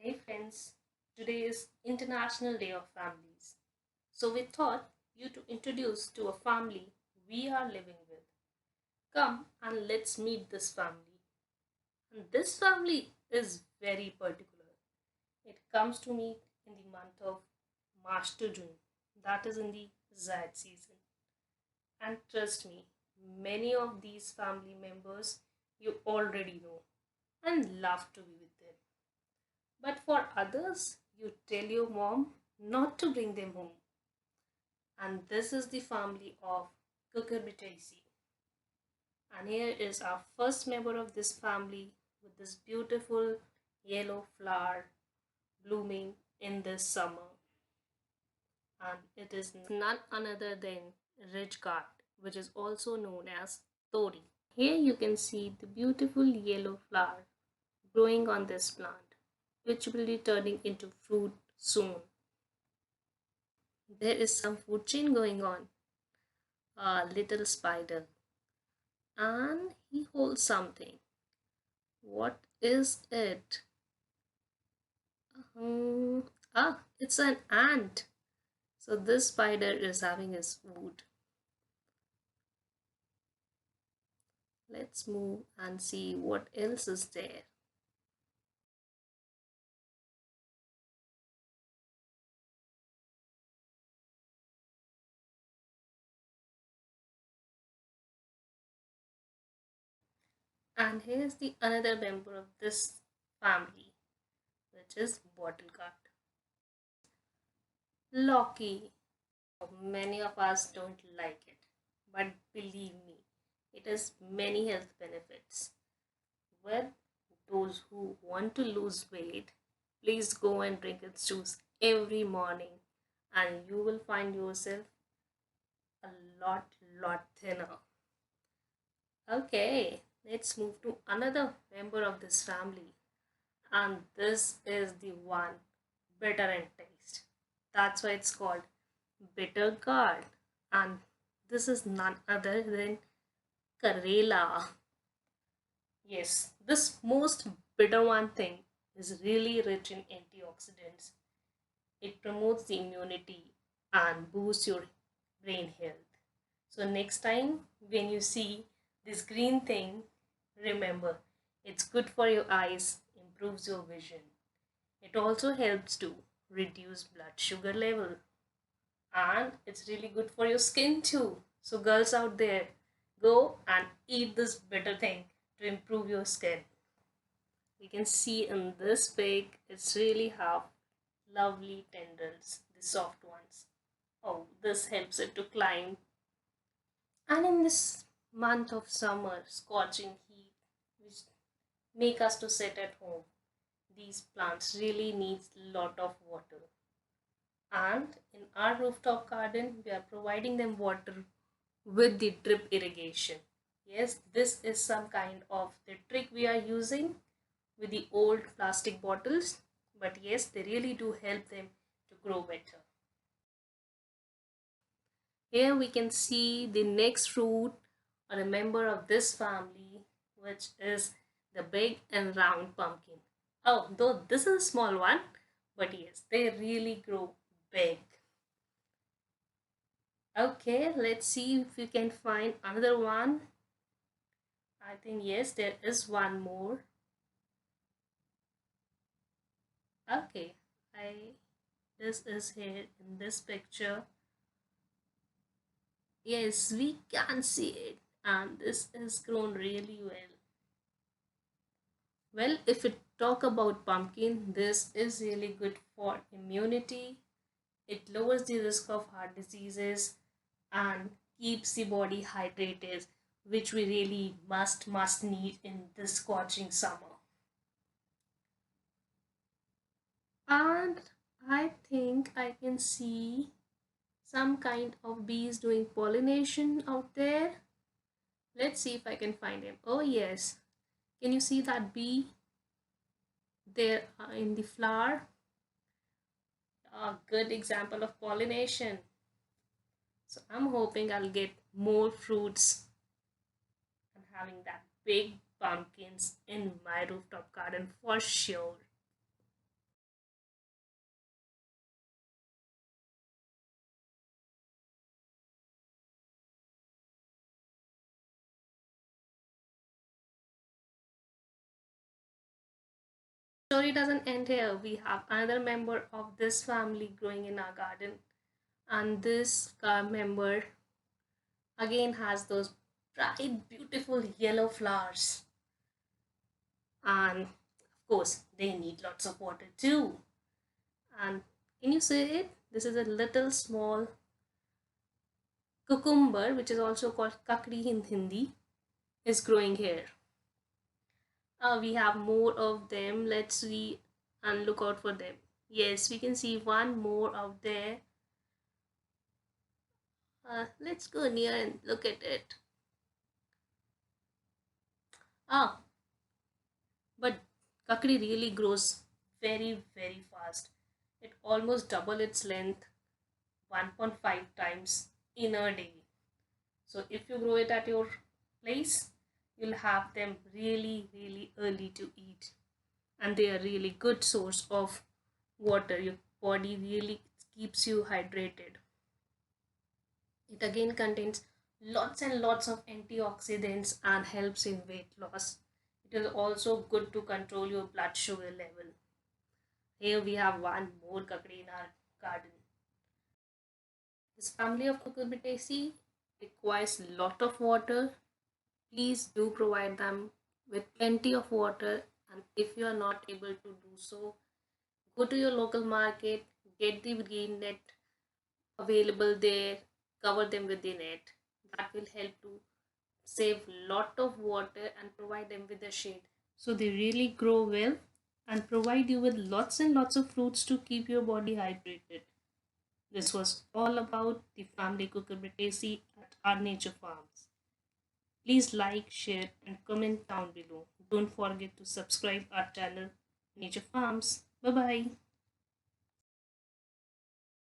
Hey friends, today is International Day of Families. So we thought you to introduce to a family we are living with. Come and let's meet this family. And this family is very particular. It comes to me in the month of March to June. That is in the Zaid season. And trust me, many of these family members you already know and love to be with them. But for others, you tell your mom not to bring them home. And this is the family of Cucurbitaceae. And here is our first member of this family with this beautiful yellow flower blooming in this summer. And it is none other than Ridgegourd, which is also known as Tori. Here you can see the beautiful yellow flower growing on this plant, which will be turning into fruit soon. There is some food chain going on. A little spider. And he holds something. What is it? It's an ant. So this spider is having his food. Let's move and see what else is there. And here's the another member of this family, which is Bottlegourd. Loki. Many of us don't like it, but believe me, it has many health benefits. Well, those who want to lose weight, please go and drink its juice every morning, and you will find yourself a lot thinner. Okay, let's move to another member of this family, and this is the one bitter in taste. That's why it's called Bittergourd, and this is none other than Karela. Yes, this most bitter one thing is really rich in antioxidants. It promotes the immunity and boosts your brain health. So next time when you see this green thing, remember it's good for your eyes, improves your vision. It also helps to reduce blood sugar level, and it's really good for your skin too. So girls out there, go and eat this bitter thing to improve your skin. You can see in this pic, it's really have lovely tendrils, the soft ones. Oh, this helps it to climb. And in this month of summer, scorching heat, which make us to sit at home, these plants really needs lot of water. And in our rooftop garden, we are providing them water with the drip irrigation. Yes, this is some kind of the trick we are using with the old plastic bottles, but yes, they really do help them to grow better. Here we can see the next fruit or a member of this family, which is the big and round pumpkin. Oh, though this is a small one, but yes, they really grow big. Okay, let's see if we can find another one. I think yes, there is one more. Okay, I this is here in this picture. Yes, we can see it, and this is grown really well. Well, if we talk about pumpkin, this is really good for immunity. It lowers the risk of heart diseases and keeps the body hydrated, which we really must need in this scorching summer. And I think I can see some kind of bees doing pollination out there. Let's see if I can find him. Oh yes, can you see that bee there in the flower? A good example of pollination. So I'm hoping I'll get more fruits and having that big pumpkins in my rooftop garden for sure. story doesn't end here. We have another member of this family growing in our garden, and this member again has those bright, beautiful yellow flowers. And of course, they need lots of water too. And can you see it? This is a little small cucumber, which is also called Kakdi in Hindi, is growing here. We have more of them. Let's see and look out for them. Yes, we can see one more out there. Let's go near and look at it. Ah, but kakdi really grows very, very fast. It almost double its length 1.5 times in a day. So if you grow it at your place, you'll have them really, really early to eat. And they are really good source of water. Your body really keeps you hydrated. It again contains lots and lots of antioxidants and helps in weight loss. It is also good to control your blood sugar level. Here we have one more kakadi in our garden. This family of Cucurbitaceae requires a lot of water. Please do provide them with plenty of water, and if you are not able to do so, go to your local market, get the green net available there, cover them with the net. That will help to save lot of water and provide them with a shade. So they really grow well and provide you with lots and lots of fruits to keep your body hydrated. This was all about the family Cucurbitaceae at our nature farms. Please like, share and comment down below. Don't forget to subscribe our channel Nature Farms. Bye bye.